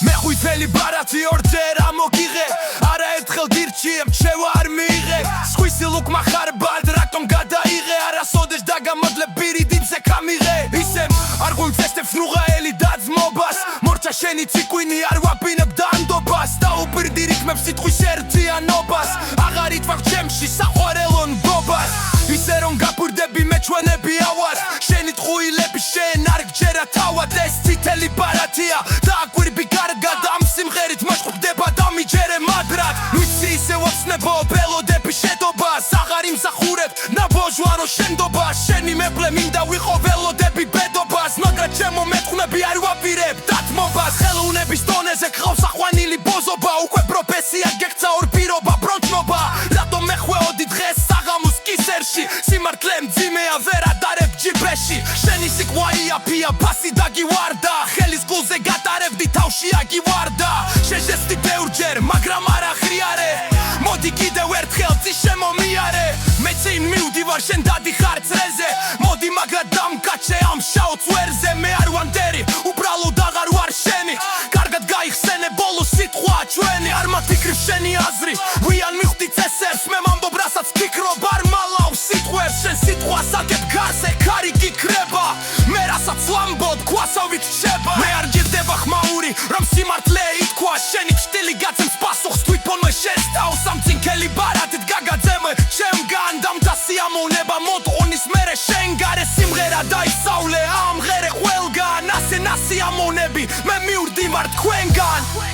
მე ხვიტელი ბარათი ორჯერ ამოგიღე არაერთხელ გირჩიე მრჩევა არ მიიღე სხვისი ლუკმა ხარბად რატომ გადაიღე არასოდეს დაგამოდლე პირიდიძე გამიღე ისე არ გულწესდებს ნუღაელი დაძმობას მორჩა შენი ციკვინი არ ვაპინებ დანდობას დაუპირდი რითმებს სიტყვის ერთიანობას აღარ იტვარ ჩემში საყვარელო ნდობას ისე რომ გაფურდები მე ჩვენები ავარ შენი ტყუილები შენ არ გჯერა თავად ეს წითელი ბარათია დააკვირბი კარგად ამ სიმღერით მოჭყვდება და მიჯერე მაგრად ვიცი ისე ვაცნებო ველოდები შედობას აღარ იმსახურებ ნაბოჟვარო შენდობას შენი მეფლე მინდა ვიყო ველოდები ბედობას მაგრამ ჩემო მეტყვნები არ ვაპირებ დათმობას ხელოვნების დონეზე გყავს აყვანილი ბოზობა უკვე პროფესია გექცა ორ პირობა ბრონჩნობა რატომ მეხვეოდი დღეს საღამოს კისერში სიმართლე მძიმეა ვერ ადარებ ჯიბეში შენი სიკვა იაფია ფასი დაგივარდა ხელის გულზე გატარებდი თავში აგივარდა შეჟესტი ბევრჯერ მაგრამ არ აღიარე მოდი კიდევ ერთხელ წი შემომიარე მე წინ მივდივარ შენ დადიხარ წრეზე მოდი მაგრად დამკაჩე ამ შაო წვერზე მე არ ვანდერი უბრალოდ აღარ ვარ შენი კარგად გაიხსენე ბოლო სიტყვა ჩვენი არ მათიქრив შენი აზრი ვიან მივხვდი წესებს მე მამბობ რასაც ფიქრობ არ მალავ სიტყვებს შენ სიტყვას აგებ გარს ეკარი გიქრება მე რასაც ვამბობ ქვასავით რჩება მე არ გირდება ხმაური რომ სიმართლე ითქვა შენი ჭტილი გაცემს პასუხს თვითონვე შესტავს ამ წინქელი ბარათით გაგაძემე ჩემგან დამთა სიამოვნება მოდღონის მერე შენ გარე სიმღერა დაისავლე ამ ღერე ყველგან ასე ნასიამოვნები მე მივდივარ თქვენგან